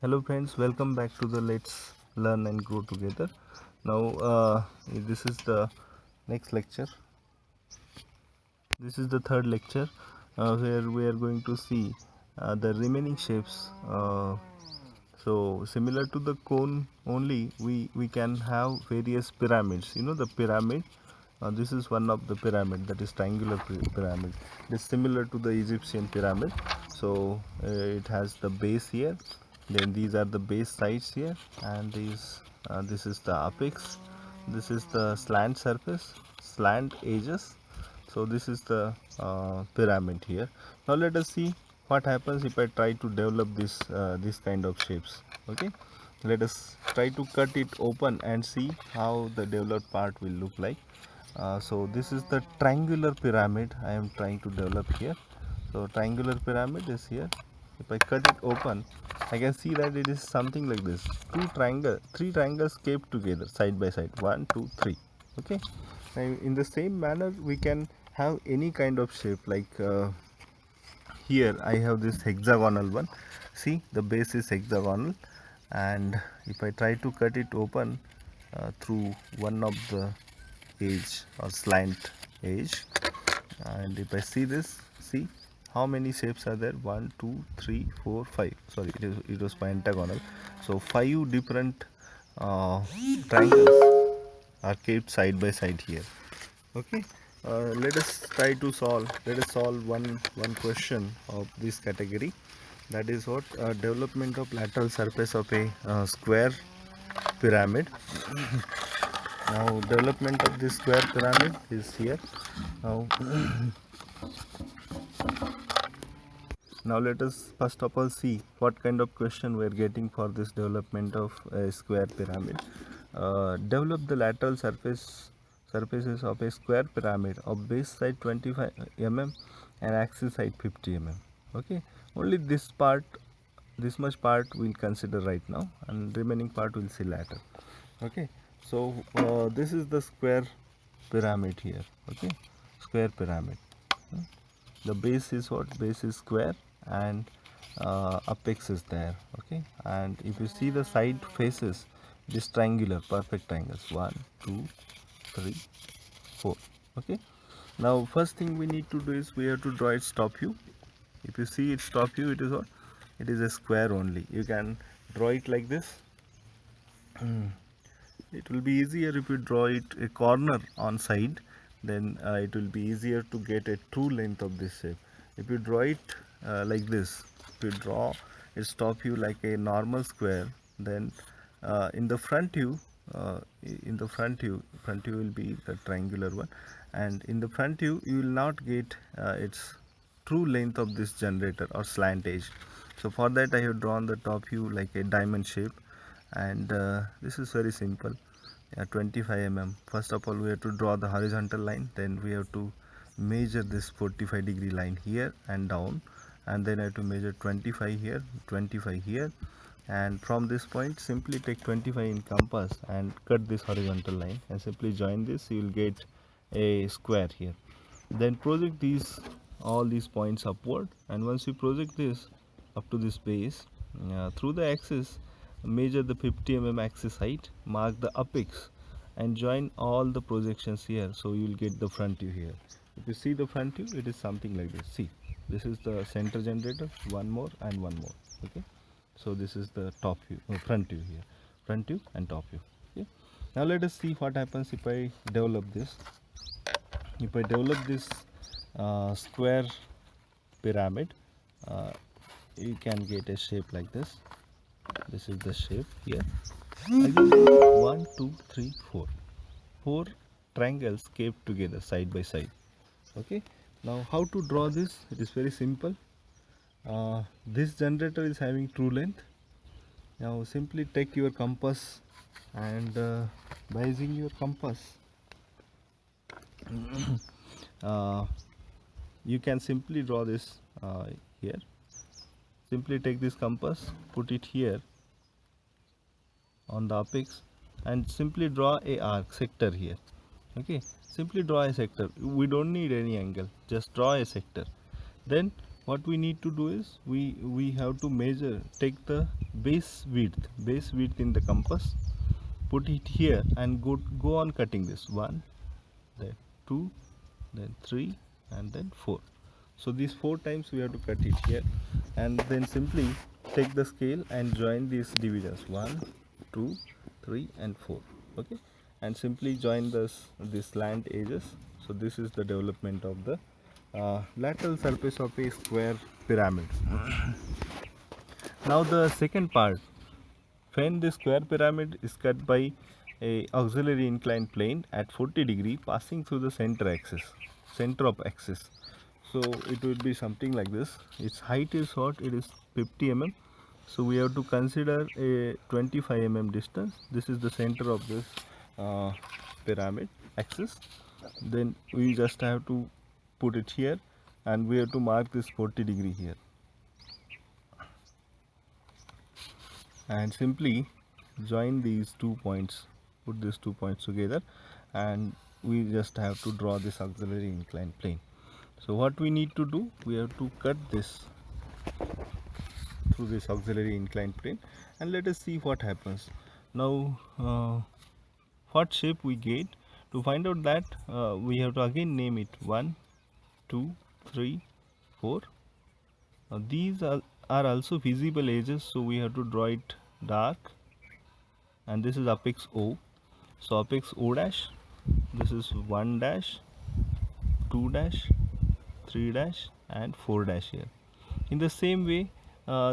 Hello friends, welcome back to the Let's Learn and Grow Together. Now this is the next lecture. This is the third lecture where we are going to see the remaining shapes. So similar to the cone only, we can have various pyramids. You know the pyramid. This is one of the pyramid, that is triangular pyramid. It is similar to the Egyptian pyramid. So it has the base here, then these are the base sides here, and this is the apex, this is the slant surface, slant edges. So this is the pyramid here. Now let us see what happens if I try to develop this kind of shapes. Okay, let us try to cut it open and see how the developed part will look like. So this is the triangular pyramid I am trying to develop here. So triangular pyramid is here. If I cut it open, I can see that it is something like this. Three triangles kept together side by side. One, two, three. Okay. Now in the same manner, we can have any kind of shape. Like here, I have this hexagonal one. See, the base is hexagonal, and if I try to cut it open through one of the edge or slant edge, and if I see this, see how many shapes are there? 1 2 3 4 5. Sorry, it was pentagonal. So 5 different triangles are kept side by side here. Okay, let us try to solve. Let us solve one question of this category. That is what development of lateral surface of a square pyramid. Now development of this square pyramid is here. Now Now let us first of all see what kind of question we are getting for this development of a square pyramid. Develop the lateral surfaces of a square pyramid of base side 25 mm and axis side 50 mm. Okay, only this much part we'll consider right now, and remaining part we'll see later. Okay, so this is the square pyramid here. Okay, square pyramid. The base is what? Base is square, and apex is there. Okay, and if you see the side faces, it is triangular, perfect triangles. 1 2 3 4. Okay, now first thing we need to do is we have to draw its top view. If you see its top view, it is what? It is a square only. You can draw it like this. It will be easier if you draw it a corner on side, then it will be easier to get a true length of this shape. If you draw it like this, if you draw its top view like a normal square, then in the front view, front view will be the triangular one, and in the front view you will not get its true length of this generator or slant edge. So for that I have drawn the top view like a diamond shape, and this is very simple. 25 mm. First of all we have to draw the horizontal line, then we have to measure this 45-degree line here and down, and then I have to measure 25 here, 25 here, and from this point simply take 25 in compass and cut this horizontal line and simply join this. You will get a square here. Then project all these points upward, and once you project this up to this base, through the axis measure the 50 mm axis height, mark the apex, and join all the projections here, so you will get the front view here. If you see the front view, it is something like this. See, this is the center generator, one more and one more. Okay, so this is the top view, front view here, front view and top view. Okay, now let us see what happens if I develop this. If I develop this square pyramid, uh, you can get a shape like this. This is the shape here. Again, 1 2 3 4 4 triangles kept together side by side. Okay, now how to draw this? It is very simple. This generator is having true length. Now simply take your compass, and by using your compass uh, you can simply draw this here. Simply take this compass, put it here on the apex, and simply draw a arc sector here. Okay, simply draw a sector. We don't need any angle, just draw a sector. Then what we need to do is we have to measure, take the base width in the compass, put it here and go on cutting this. 1, then 2, then 3, and then 4. So these 4 times we have to cut it here, and then simply take the scale and join these divisions 1, 2, 3, and 4. Okay, and simply join this slant edges. So this is the development of the lateral surface of a square pyramid. Now the second part, when the square pyramid is cut by a auxiliary inclined plane at 40 degree passing through the center of axis. So it will be something like this. Its height is what? It is 50 mm. So we have to consider a 25 mm distance. This is the center of this pyramid axis. Then we just have to put it here, and we have to mark this 40 degree here, and simply join these 2 points, put these 2 points together, and we just have to draw this auxiliary inclined plane. So what we need to do, we have to cut this through this auxiliary inclined plane, and let us see what happens. Now what shape we get. To find out that, we have to again name it 1, 2, 3, 4. These are also visible edges, so we have to draw it dark, and this is apex O. So apex O dash, this is 1 dash, 2 dash, 3 dash, and 4 dash here. In the same way,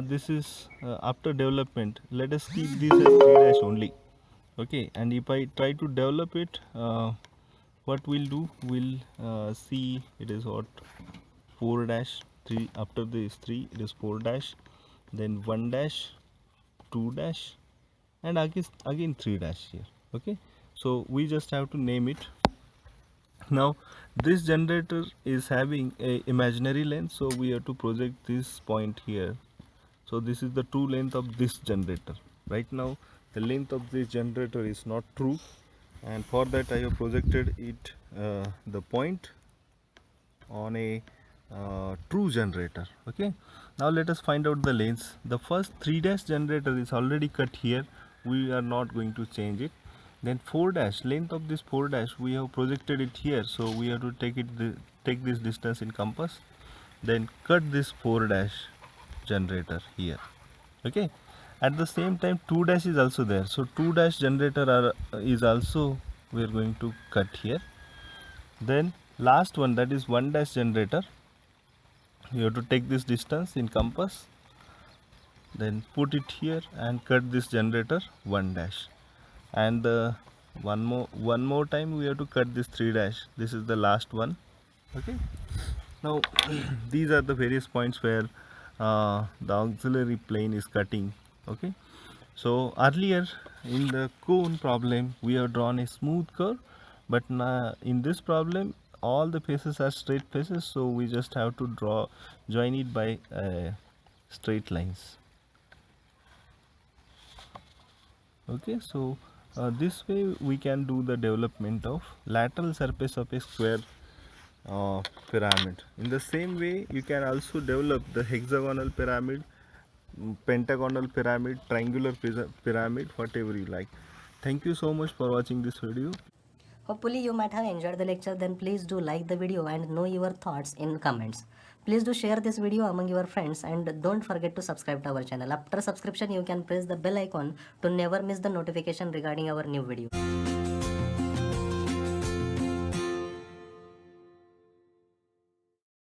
this is after development. Let us keep this as 3 dash only. Okay, and if I try to develop it, what we'll do, we'll see it is what 4 dash, 3, after this 3 it is 4 dash, then 1 dash, 2 dash, and again 3 dash here. Okay, so we just have to name it. Now this generator is having a imaginary length, so we have to project this point here. So this is the true length of this generator. Right now the length of this generator is not true, and for that I have projected it, the point on a true generator. Okay, now let us find out the lengths. The first 3 dash generator is already cut here, we are not going to change it. Then 4 dash, length of this 4 dash we have projected it here, so we have to take this distance in compass, then cut this 4 dash generator here. Okay, at the same time 2 dash is also there, so 2 dash generator is also we are going to cut here. Then last one, that is 1 dash generator, you have to take this distance in compass, then put it here and cut this generator 1 dash, and one more time we have to cut this 3 dash. This is the last one. Okay, now these are the various points where the auxiliary plane is cutting. Okay, so earlier in the cone problem we have drawn a smooth curve, but now in this problem all the faces are straight faces, so we just have to join it by straight lines. Okay, so this way we can do the development of lateral surface of a square pyramid. In the same way you can also develop the hexagonal pyramid, pentagonal pyramid, triangular pyramid, whatever you like. Thank you so much for watching this video. Hopefully you might have enjoyed the lecture. Then please do like the video and know your thoughts in comments. Please do share this video among your friends, and don't forget to subscribe to our channel. After subscription you can press the bell icon to never miss the notification regarding our new video.